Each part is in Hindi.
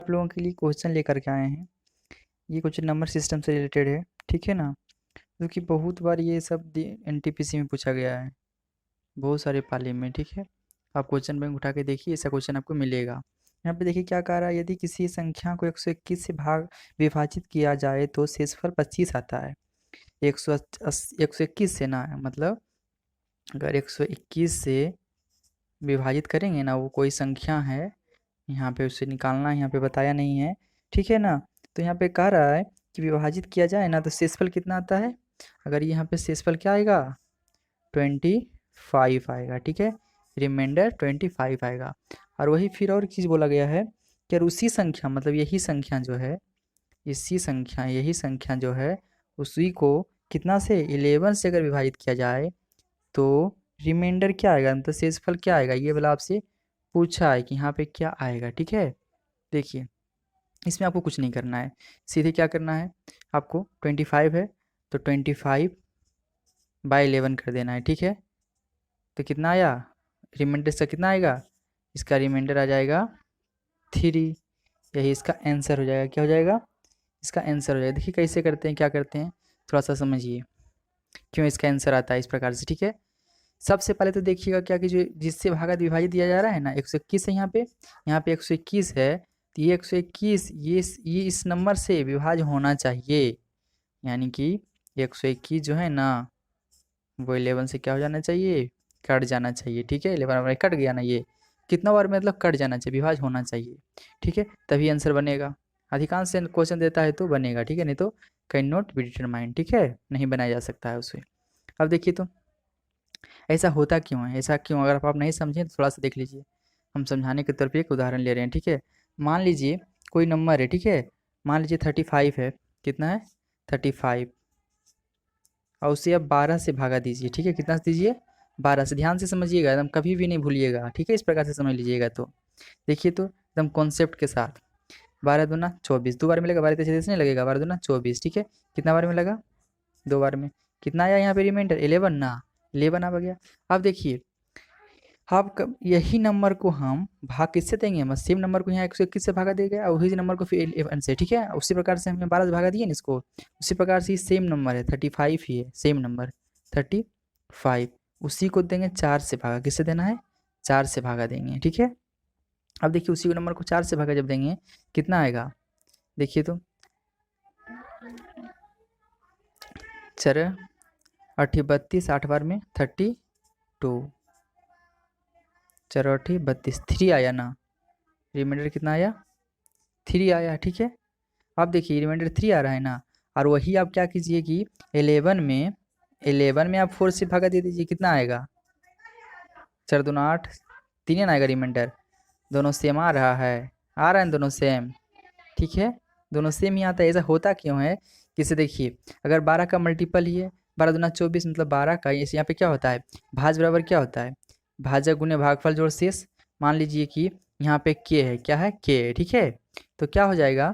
आप लोगों के लिए क्वेश्चन लेकर के आए हैं। ये कुछ नंबर सिस्टम से रिलेटेड है, ठीक है ना। क्योंकि बहुत बार ये सब एनटीपीसी में पूछा गया है, बहुत सारे पाले में, ठीक है। आप क्वेश्चन बैंक उठा के देखिए, ऐसा क्वेश्चन आपको मिलेगा। यहाँ पे देखिए क्या कह रहा है, यदि किसी संख्या को 121 से विभाजित किया जाए तो शेषफल 25 आता है। 121 से ना, मतलब अगर 121 से विभाजित करेंगे ना, वो कोई संख्या है, यहाँ पे उसे निकालना है, यहाँ पे बताया नहीं है, ठीक है ना। तो यहाँ पे कह रहा है कि विभाजित किया जाए ना तो शेषफल कितना आता है। अगर यहाँ पे शेषफल क्या आएगा, 25 आएगा, ठीक है। रिमाइंडर 25 आएगा। और वही फिर और चीज़ बोला गया है कि अगर उसी संख्या, मतलब यही संख्या जो है, यही संख्या जो है, उसी को कितना से 11 से अगर विभाजित किया जाए तो रिमाइंडर क्या आएगा, मतलब शेषफल क्या आएगा, ये वाला आपसे पूछा है कि यहाँ पे क्या आएगा, ठीक है। देखिए इसमें आपको कुछ नहीं करना है, सीधे क्या करना है आपको, 25 है तो 25/11 कर देना है, ठीक है। तो कितना आया, रिमाइंडर इसका कितना आएगा, इसका रिमाइंडर आ जाएगा 3। यही इसका आंसर हो जाएगा, क्या हो जाएगा, इसका आंसर हो जाएगा। देखिए कैसे करते हैं, क्या करते हैं, थोड़ा सा समझिए क्यों इसका आंसर आता है इस प्रकार से, ठीक है। सबसे पहले तो देखिएगा क्या कि जो जिससे भागा विभाजित दिया जा रहा है ना, 121 है यहाँ पे 121 है, तो ये 121 ये इस नंबर से विभाज्य होना चाहिए। यानी कि 121 जो है ना, वो 11 से क्या हो जाना चाहिए, कट जाना चाहिए, ठीक है। 11 बार कट गया ना, ये कितना बार मतलब कट जाना चाहिए, विभाज्य होना चाहिए, ठीक है, तभी आंसर बनेगा। अधिकांश क्वेश्चन देता है तो बनेगा, ठीक है, नहीं तो कैन नॉट बी डिटरमाइंड, ठीक है, नहीं बनाया जा सकता है उसे। अब देखिए तो ऐसा होता क्यों है, ऐसा क्यों, अगर आप नहीं समझें तो थोड़ा सा देख लीजिए। हम समझाने के तौर पे एक उदाहरण ले रहे हैं, ठीक है। मान लीजिए कोई नंबर है, ठीक है, मान लीजिए 35 है, कितना है 35, और उसे अब 12 से भागा दीजिए, ठीक है। कितना से दीजिए, 12 से। ध्यान से समझिएगा, एकदम कभी भी नहीं भूलिएगा, ठीक है, इस प्रकार से समझ लीजिएगा। तो देखिए तो एकदम कॉन्सेप्ट के साथ, 12 दूना 24, 2 बार मिलेगा, 12 तेईस नहीं लगेगा, 12 दूना 24, ठीक है। कितना बार में लगा, 2 बार में। कितना आया यहाँ पे रिमाइंडर, 11 ना, 11 आ गया। अब देखिए अब यही नंबर को हम भाग किससे देंगे, हम सेम नंबर को यहाँ 121 से भागा देंगे और वही नंबर को फिर 11 से, ठीक है। उसी प्रकार से हमने 12 से भागा दिए ना इसको, उसी प्रकार से सेम नंबर है 35 ही है, सेम नंबर 35, उसी को देंगे 4 से भागा, किससे देना है, 4 से भागा देंगे, ठीक है। अब देखिए उसी नंबर को 4 से भागा जब देंगे कितना आएगा, देखिए तो 4 8 32, 8 बार में 32, 4 8 32, 3 आया ना, रिमाइंडर कितना आया, 3 आया, ठीक है। अब देखिए रिमाइंडर 3 आ रहा है ना, और वही आप क्या कीजिए कि 11 में आप 4 से भागा दे दीजिए, कितना आएगा, 4 दूना 8, 3 ना आएगा रिमाइंडर। दोनों सेम आ रहा है, आ रहा है दोनों सेम, ठीक है, दोनों सेम ही आता है। ऐसा होता क्यों है, किसे देखिए, अगर 12 का मल्टीपल ही है, 12 दूना 24, मतलब 12 का, इस यहाँ पे क्या होता है, भाज बराबर क्या होता है, भाजक गुने भागफल जोड़ शेष। मान लीजिए कि यहाँ पे के है, क्या है, के है, ठीक है। तो क्या हो जाएगा,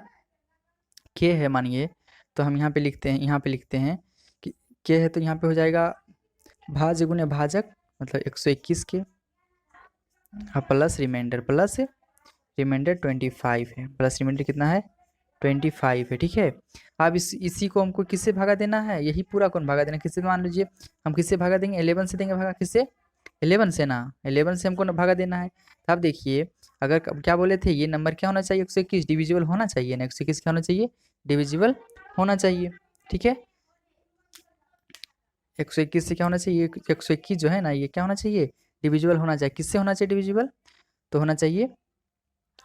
के है मानिए, तो हम यहाँ पे लिखते हैं, कि के है, तो यहाँ पे हो जाएगा भाज्य गुने भाजक, मतलब 121 के, प्लस रिमाइंडर, 25 है, प्लस रिमाइंडर कितना है 25 है, ठीक है। अब इसी को हमको किससे भागा देना है, यही पूरा कौन भागा देना है, किससे, मान लीजिए हम किससे भागा देंगे, 11 से देंगे भागा, किससे, 11 से ना, 11 से हमको भागा देना है। तो अब देखिए अगर क्या बोले थे, ये नंबर क्या होना चाहिए, 121 डिविजिबल होना चाहिए ना, 121 क्या होना चाहिए, डिविजिबल होना चाहिए, ठीक है। 121 से क्या होना चाहिए, 121 जो है ना, ये क्या होना चाहिए, डिविजिबल होना चाहिए, किससे होना चाहिए डिविजिबल, तो होना चाहिए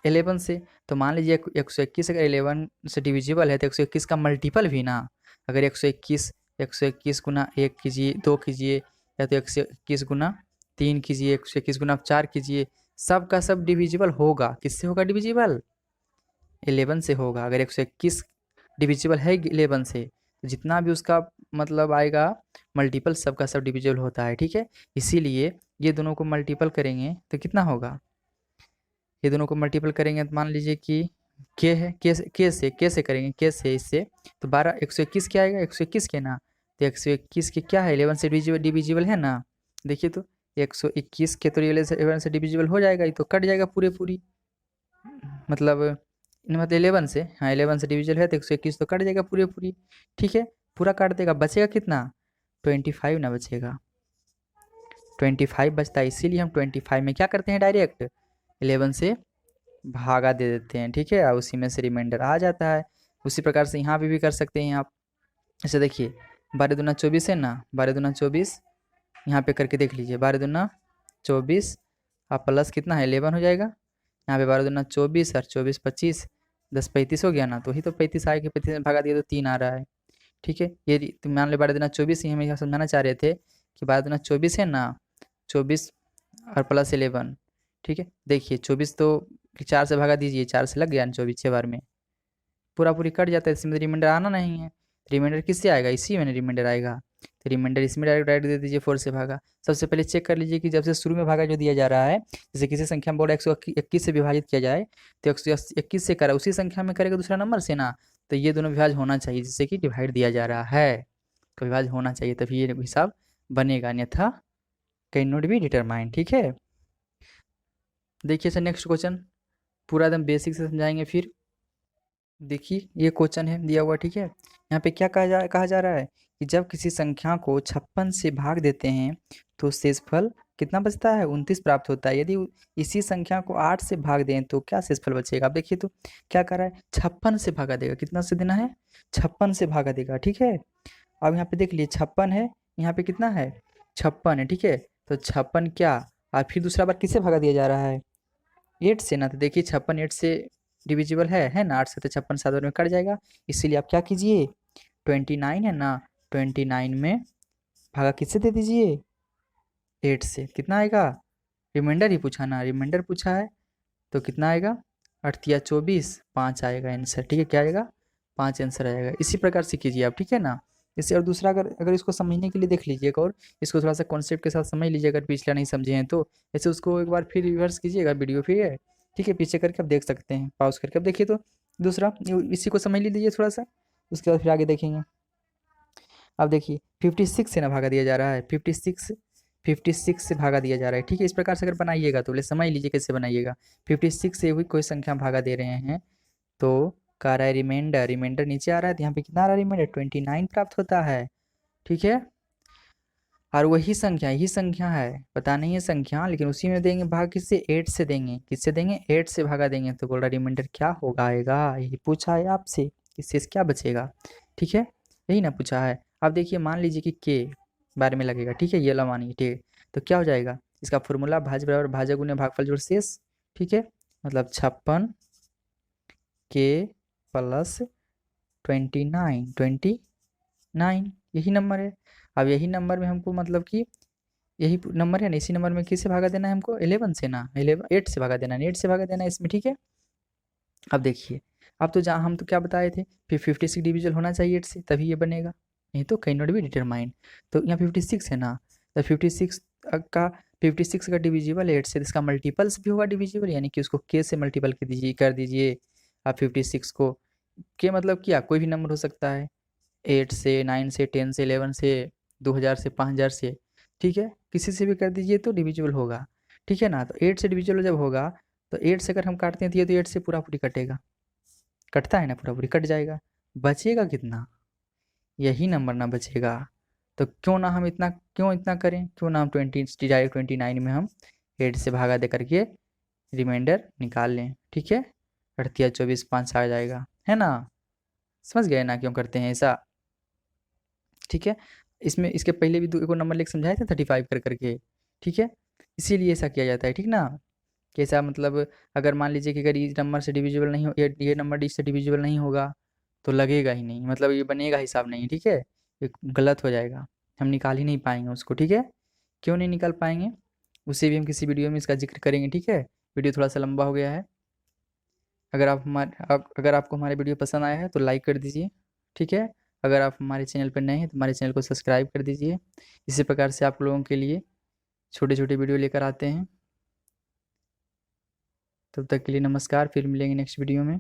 11 से। तो मान लीजिए 121 अगर 11 से डिविजिबल है तो 121 का मल्टीपल भी ना, अगर 121 गुना 1 कीजिए, 2 कीजिए, या तो 121 गुना 3 कीजिए, 121 गुना 4 कीजिए, सब का सब डिविजिबल होगा, किससे होगा डिविजिबल, 11 से होगा। अगर 121 डिविजिबल है 11 से, तो जितना भी उसका मतलब आएगा मल्टीपल, सबका सब डिविजिबल होता है, ठीक है। इसीलिए ये दोनों को मल्टीपल करेंगे तो कितना होगा, ये दोनों को मल्टीपल करेंगे तो मान लीजिए कि के है, के से करेंगे, के से इससे, तो 12 121 क्या आएगा, 121 के ना, तो 121 के क्या है, 11 से डिविजिबल है ना। देखिए तो 121 के तो 11 से डिविजिबल हो जाएगा, ये तो कट जाएगा पूरी, मतलब मतलब 11 से, हाँ 11 से डिविजल है तो 121 तो कट जाएगा पूरे पूरी, ठीक है, पूरा काट देगा, बचेगा कितना 25 ना बचेगा, 25 बचता है, इसीलिए हम 25 में क्या करते हैं डायरेक्ट 11 से भागा दे देते हैं, ठीक है, और उसी में से रिमाइंडर आ जाता है। उसी प्रकार से यहाँ पे भी कर सकते हैं आप। ऐसे देखिए 12 दूना 24 है ना, 12 दूना 24, यहाँ पे करके देख लीजिए, 12 दूना 24 आप प्लस कितना है 11 हो जाएगा, यहाँ पे 12 दूना 24 और 24 25, 10 35 हो गया ना, तो वही तो 35 आएगा, 35 में भगा दिया तो 3 आ रहा है, ठीक है। ये तो मान लो 12 दूना 24 ही हम यहाँ समझाना चाह रहे थे कि 12 दूना 24 है ना, 24 और प्लस 11, ठीक है। देखिए 24 तो 4 से भगा दीजिए, 4 से लग गया ना 24 6 बार में, पूरा पूरी कट जाता है, इसमें रिमाइंडर आना नहीं है, रिमाइंडर किससे आएगा, इसी में रिमाइंडर आएगा, तो रिमाइंडर इसमें डायरेक्ट डायरेक्ट दे दीजिए 4 से भागा। सबसे पहले चेक कर लीजिए कि जब से शुरू में भागा जो दिया जा रहा है, जैसे किसी संख्या में बोला 121 से विभाजित किया जाए तो 121 से करा, उसी संख्या में करेगा दूसरा नंबर से ना, तो ये दोनों विभाज्य होना चाहिए, जिससे कि डिवाइड दिया जा रहा है तो विभाज्य होना चाहिए, तभी ये हिसाब बनेगा, अन्यथा कैन नॉट बी डिटरमाइन, ठीक है। देखिए सर नेक्स्ट क्वेश्चन पूरा एकदम बेसिक से समझाएंगे फिर। देखिए ये क्वेश्चन है दिया हुआ, ठीक है। यहाँ पे क्या कहा जा रहा है कि जब किसी संख्या को 56 से भाग देते हैं तो शेषफल कितना बचता है 29 प्राप्त होता है। यदि इसी संख्या को 8 से भाग दें तो क्या शेषफल बचेगा। आप देखिए तो क्या कर रहा है 56 से भागा देगा, कितना से देना है 56 से भागा देगा, ठीक है। अब यहाँ पे देख लिए 56 है, यहाँ पे कितना है 56 है, ठीक है। तो 56 क्या, और फिर दूसरा बार किससे भागा दिया जा रहा है 8 से ना, तो देखिए 56 8 से डिविजिबल है ना, 8 से, तो 56 7 बार में कट जाएगा, इसीलिए आप क्या कीजिए 29 है ना, 29 में भागा किससे दे दीजिए 8 से, कितना आएगा रिमाइंडर ही पूछा ना, रिमाइंडर पूछा है तो कितना आएगा 8 या 24 5 आएगा आंसर, ठीक है, क्या आएगा 5 आंसर आएगा। इसी प्रकार से कीजिए आप, ठीक है ना। इससे और दूसरा अगर अगर इसको समझने के लिए देख लीजिए एक और, इसको थोड़ा सा कॉन्सेप्ट के साथ समझ लीजिए, अगर पिछला नहीं समझे हैं तो ऐसे उसको एक बार फिर रिवर्स कीजिएगा वीडियो, फिर है ठीक है, पीछे करके आप देख सकते हैं, पॉज करके अब देखिए तो दूसरा इसी को समझ लीजिए थोड़ा सा, उसके बाद फिर आगे देखेंगे। अब देखिए 56 से ना भागा दिया जा रहा है, 56 से भागा दिया जा रहा है, ठीक है। इस प्रकार से अगर बनाइएगा तो बोले समझ लीजिए कैसे बनाइएगा। 56 से हुई कोई संख्या भागा दे रहे हैं तो कह रहा है रिमाइंडर, रिमाइंडर नीचे आ रहा है तो यहाँ पे कितना आ रहा है रिमाइंडर 29 प्राप्त होता है, ठीक है। और वही संख्या यही संख्या है, पता नहीं है संख्या, लेकिन उसी में देंगे भाग किससे 8 से देंगे, किससे देंगे 8 से भागा देंगे, तो बोल रहा रिमाइंडर क्या होगा आएगा, यही पूछा है आपसे इससे क्या बचेगा, ठीक है, यही ना पूछा है। अब देखिए मान लीजिए कि के बारे में लगेगा, ठीक है, ये ला मानिए ठीक, तो क्या हो जाएगा इसका फॉर्मूला भाज्य बराबर भाजक गुने भागफल जोड़ शेष, ठीक है, मतलब 56 के प्लस 29 यही नंबर है। अब यही नंबर में हमको मतलब कि यही नंबर है ना, इसी नंबर में किससे भागा देना है हमको 11 से ना, 8 से भागा देना है, 8 से भागा देना है इसमें, ठीक है। अब देखिए अब तो जहाँ हम तो क्या बताए थे फिर 56 डिविजन होना चाहिए 8 से तभी ये बनेगा, नहीं तो कैन नॉट बी डिटरमाइन। तो यहाँ 56 है ना, तो 56 का डिविजिबल 8 से, इसका मल्टीपल्स भी होगा डिविजिबल, यानी कि उसको के से मल्टीपल कर दीजिए आप 56 को, के मतलब क्या कोई भी नंबर हो सकता है, 8 से 9 से 10 से 11 से 2000 से 5000 से, ठीक है, किसी से भी कर दीजिए तो डिविजिबल होगा, ठीक है ना। तो 8 से डिविजिबल जब होगा तो 8 से अगर हम काटते हैं तो ये तो 8 से पूरा पूरी कटेगा, कटता है ना पूरा पूरी कट जाएगा, बचेगा कितना यही नंबर ना बचेगा। तो क्यों इतना करें, क्यों ना हम 29 में हम 8 से भागा दे करके रिमाइंडर निकाल लें, ठीक है, 38 24 5 आ जाएगा, है ना, समझ गए ना क्यों करते हैं ऐसा, ठीक है। इसमें इसके पहले भी दो नंबर लेके समझाए थे 35 कर करके, ठीक है, इसीलिए ऐसा किया जाता है, ठीक ना। कैसा मतलब अगर मान लीजिए कि अगर इस नंबर से डिविजिबल नहीं हो, ये नंबर इससे डिविजिबल नहीं होगा तो लगेगा ही नहीं, मतलब ये बनेगा हिसाब नहीं, ठीक है, ये गलत हो जाएगा, हम निकाल ही नहीं पाएंगे उसको, ठीक है। क्यों नहीं निकाल पाएंगे उसे भी हम किसी वीडियो में इसका जिक्र करेंगे, ठीक है। वीडियो थोड़ा सा लंबा हो गया है, अगर आपको हमारे वीडियो पसंद आया है तो लाइक कर दीजिए, ठीक है। अगर आप हमारे चैनल पर नए हैं तो हमारे चैनल को सब्सक्राइब कर दीजिए, इसी प्रकार से आप लोगों के लिए छोटे छोटे वीडियो लेकर आते हैं। तब तक के लिए नमस्कार, फिर मिलेंगे नेक्स्ट वीडियो में।